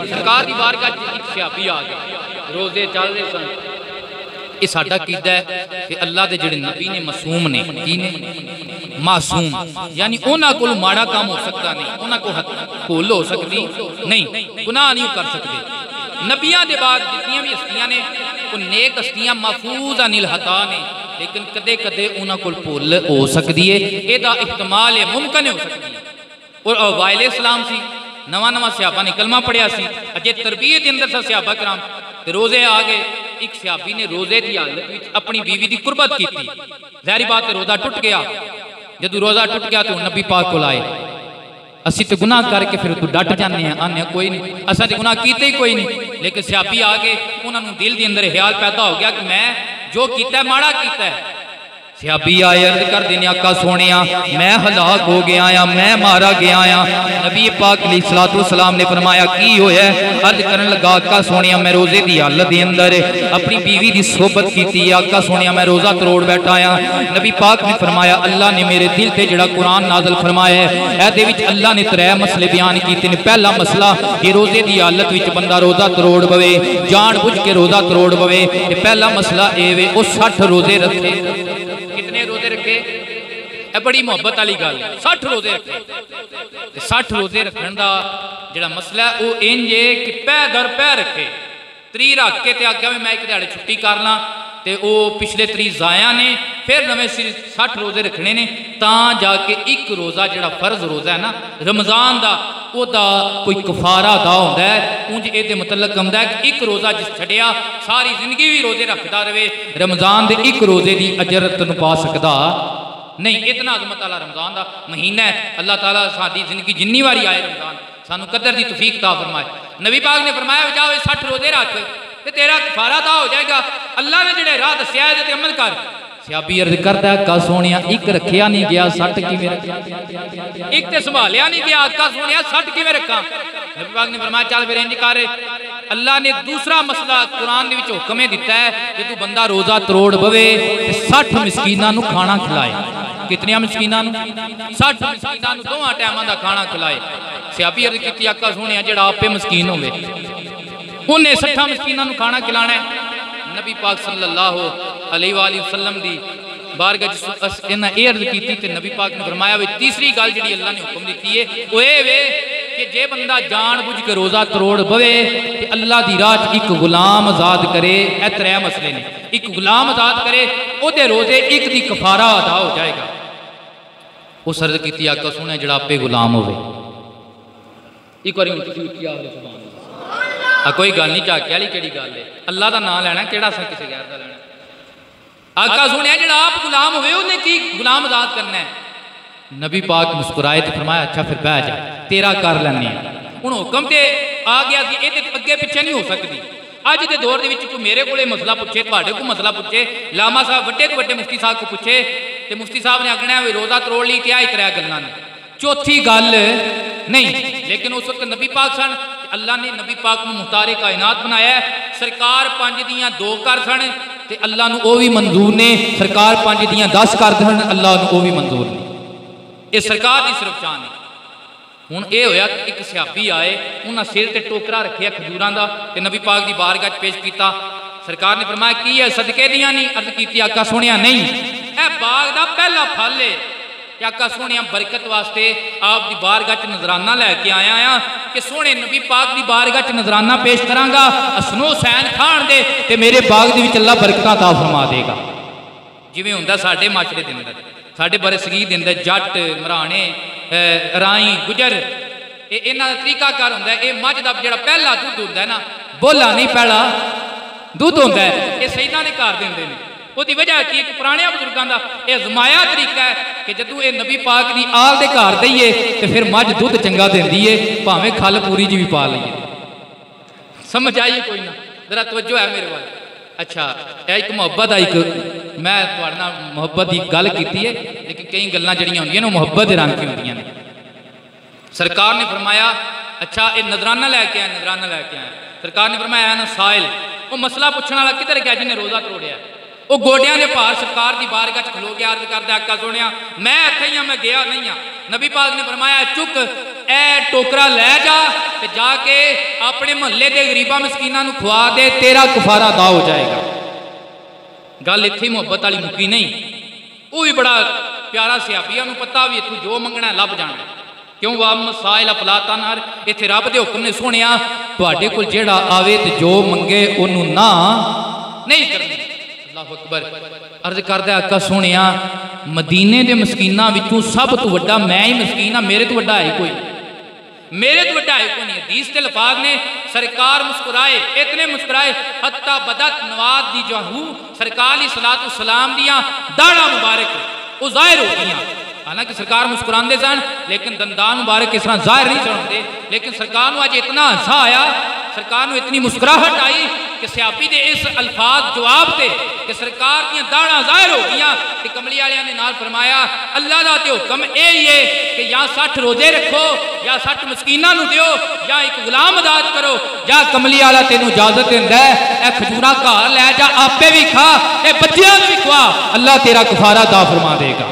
सरकार की बारगाह एक सहाबी आ गया, रोजे चल रहे सन। ये साडा कीदा है कि अल्लाह के जिहड़े नबी ने मासूम ने, की ने मासूम, यानी उन्हां कोल माड़ा काम हो सकता नहीं, उन्हां को भुल हो सकती नहीं, गुनाह नहीं कर सकते। नबियां दे बाद जितनियां भी हस्तियां ने वो नेक हस्तियां महफूज अनिल हता ने, लेकिन कदे कदे उन्हां कोल भुल हो सकती है, एदा इहतमाल है, मुमकिन हो सकती है। और वाइल इस्लाम सी, नवा नवा सहाबा ने कलमा पढ़िया सी, अजे तरबियत के अंदर सा सहाबा कराम, ते रोजे आ गए। एक सहाबी ने रोजे की हालत में अपनी बीवी की कुर्बत की, ज़ाहिर बात है रोजा टुट गया। जदों रोजा टुट गया तो नबी पाक को आए, असी तो गुनाह करके फिर तू डट जाने आने कोई नहीं, असा तो गुनाह कीते ही कोई नहीं, लेकिन सहाबी आ गए, उन्होंने दिल के अंदर ख्याल पैदा हो गया कि मैं जो किया माड़ा किया है। सहाबी आए अर्ज कर देने आका सोने मैं हलाक हो गया आ, मैं मारा गया आ। नबी पाक अलैहिस्सलातु वस्सलाम ने फरमाया की होया? अर्ज करन लगा आका सोने मैं रोजे की हालत के अंदर अपनी बीवी की सोहबत की, आका सोने मैं रोजा तरोड़ बैठा आ। नबी पाक ने फरमाया अल्लाह ने मेरे दिल से जिहड़ा कुरान नाज़िल फरमाया है, इहदे विच अल्लाह ने 3 मसले बयान किए ने। पहला मसला कि रोजे की हालत में बंदा रोजा तरोड़ पवे, जान बुझ के रोजा तरोड़ पवे। पहला मसला ये वे वो 60 रोजे रखे। कितने रोजे रखे? बड़ी मुहब्बत वाली गल, 60 रोजे रखे। 60 रोजे रखने का जो मसला है वो इंज है कि पै दर पै रखे, 3 रख के आख्या मैं एक दिहाड़े छुट्टी कर ला, तो वो पिछले 3 जाया ने, फिर नवे सिर 60 रोजे रखने ने, तां जाके एक रोज़ा जो फर्ज रोज़ा है ना रमज़ान का, ओदा कोई कफारा अदा होता है। उंज ये मतलब आंदा है कि एक रोज़ा जिस छड़िया सारी जिंदगी भी रोजे रखता रहे, रमज़ान के एक रोजे की अजर तेन पा सकता नहीं। इतना अजमत वाला रमज़ान का महीना है। अल्लाह ताला साडी जिंदगी जिन्नी बारी आए रमज़ान सानू कदर की तौफीक अता फरमाए। नबी पाक ने फरमाया जाओ 60 रोजे रख ते तेरा कफारा अदा हो जाएगा। अल्लाह ने जिहड़े राह दस्सिया है ते अमल कर। सहाबी अर्ज करता है आका सोने एक रखिया नहीं गया, 60 किवें रखा? एक तो संभालिया नहीं गया, आका सोने 60 किवें रखा? नबी पाक ने फरमाया चल फिर इंज कर। अल्लाह ने दूसरा मसला कुरान दे विच हुक्म दिता है कि तू बंदा रोजा तरोड़ पवे 60 मिसकीनां नूं खाना खिलाए। कितनियां मिसकीनां नूं? 60 मिसकीनां नूं 2 टाइमां दा खाना खिलाए। सहाबी अर्ज कीती आका सोने जिहड़ा आपे मिसकीन होवे उन्हें 60 मिसकीनां नूं खाना खिलाना है। नबी पाक सल्लल्लाहु अलैहि वसल्लम दी बारगाह इन्हां ये अर्ज की ते नबी पाक ने फरमाया वे तीसरी गल जिहड़ी अल्लाह ने हुक्म दी है वो ये वे कि जे बंदा जान बुझ के रोजा तरोड़ पवे ते अल्लाह दी राह एक गुलाम आजाद करे। ए 3 मसले ने, एक गुलाम आजाद करे ओदे रोजे एक दी कफारा अदा हो जाएगा। उस अर्ज की आका सुने जिहड़ा आपे गुलाम होवे। एक बार कोई गल नहीं झाके वाली केड़ी गल है? अल्लाह का नाम लेना केड़ा सा किसी गैर का लेना? आका सुने जिहड़ा आप गुलाम होवे उन्हें की गुलाम आजाद करना है। नबी पाक मुस्कुराए तो फरमाया अच्छा फिर बह जा तेरा कर लैने। हुण हुक्म ते आ गया कि ये अगे पिछे नहीं हो सकती। अज के दौर के कोई मेरे को मसला पूछे, तुहाडे को मसला पूछे, लामा साहब वड्डे तो वड्डे मुफ्ती साहब को पूछे तो मुफ्ती साहब ने आखना है रोजा तरोड़ ली क्या ही 3 गल्लां ने, चौथी गल नहीं। लेकिन उस वक्त नबी पाक सन, अल्लाह ने नबी पाक को मुख्तारे कायनात बनाया। सरकार 5 दियां 2 कर सन ते अल्लाह नूं वो भी मंजूर ने, सरकार 5 दियां 10 कर सन अल्लाह नूं वो भी मंजूर ने। ये सरकार की सिर्फ शान है। हुण ये होया एक सहाबी आए, उन्हें सिर ते टोकरा रखिया खजूरां दा ते नबी पाक की बारगाह पेश किया। सरकार ने फरमाया की है सदके दियां नहीं? अर्ज की आका सुनिया नहीं, ए बाग का पहला फल है। आका सोने बरकत वास्ते आपकी बारगाह नजराना लैके आया कि सोने नबी पाक की बारगाह नजराना पेश करांगा, हसनो सैन खान दे ते मेरे बाग दे विच अल्लाह बरकतां अता फरमा देगा। जिवें हुंदा साडे माशरे दे अंदर, साडे बड़े सगीर दे अंदर जट मराणे राई गुजर इन्हां दा तरीकाकार हुंदा है। ये मझ दा जिहड़ा पहला दुध हुंदा है ना, बोला नहीं पहला दुध हुंदा है, ये सईदां दे घर दिंदे ने। उसकी वजह की एक पुराने बजुर्गों का यह अजमाया तरीका है कि जदों ये नबी पाक की आल के घर दईए तो फिर मझ दुध चंगा देंदी है, भावें खल पूरी जी भी पा लीए। समझ आइए कोई ना? जरा तवज्जो है मेरे वाल। अच्छा एक मुहब्बत एक मैं तुहाडे नाल मुहब्बत की गल की है, लेकिन कई गल्लां जिहड़ियां होंदियां ने मुहब्बत दे रंग की होंदियां ने। सरकार ने फरमाया अच्छा ये नजराना लैके आया, नजराना लैके आया। सरकार ने फरमाया ना साहिल वो मसला पूछने वाला किधर गया जिन्हें रोजा तोड़िया? वो गोडिया के भार सरकार की बारगाह च खलो के अर्ज करदा आका सुनिया मैं इत्थे ही मैं गया नहीं हाँ। नबी पाक ने फरमाया चुक ए टोकरा लै जा ते जाके अपने महल्ले के गरीबा मस्कीना खुआ दे, तेरा कफारा अदा हो जाएगा। गल इत्थे मुहब्बत वाली मुक्की नहीं। वो भी बड़ा प्यारा सियापिया पता भी तू जो मंगना लभ जाना। क्यों वाम साइल फलाता नार इत्थे रब के हुक्म ने सुनिया तुहाडे कोल जेड़ा आवे ते जो मंगे ओनू ना नहीं करनी। अल्लाह अकबर। अर्ज करदा आका सुनिया मदीने के मस्कीना विचों सब तो वड्डा मैं ही मस्कीन हाँ, मेरे तो वड्डा है कोई, मेरे तो वड्डा है कोई नहीं। हदीस के लफाज ने सरकार मुस्कुराए, इतने मुस्कुराए हत्ता बदत नवाज दी जहू सरकार दी सलातो सलाम दियां दाड़ा मुबारक वो जाहिर हो गई। हालांकि सरकार मुस्कुराते सन लेकिन दंदान मुबारक इस तरह जाहिर नहीं होते। लेकिन सरकार को अज इतना हंसा आया, सरकार को इतनी मुस्कुराहट आई कि सियापी के इस अल्फाज जवाब से कि सरकार दी दाड़ा जाहिर हो गई। कि कमली वालिया ने नाल फरमाया अल्लाह का तो हुक्म यही है कि या 60 रोजे रखो या 60 मस्कीना दो या एक गुलाम आजाद करो। या कमली वाला तेन इजाजत दिंदा है खजूरा घर लै जा, आपे भी खा बच्चों भी खुआ, अल्लाह तेरा कफारा अदा फरमा देगा।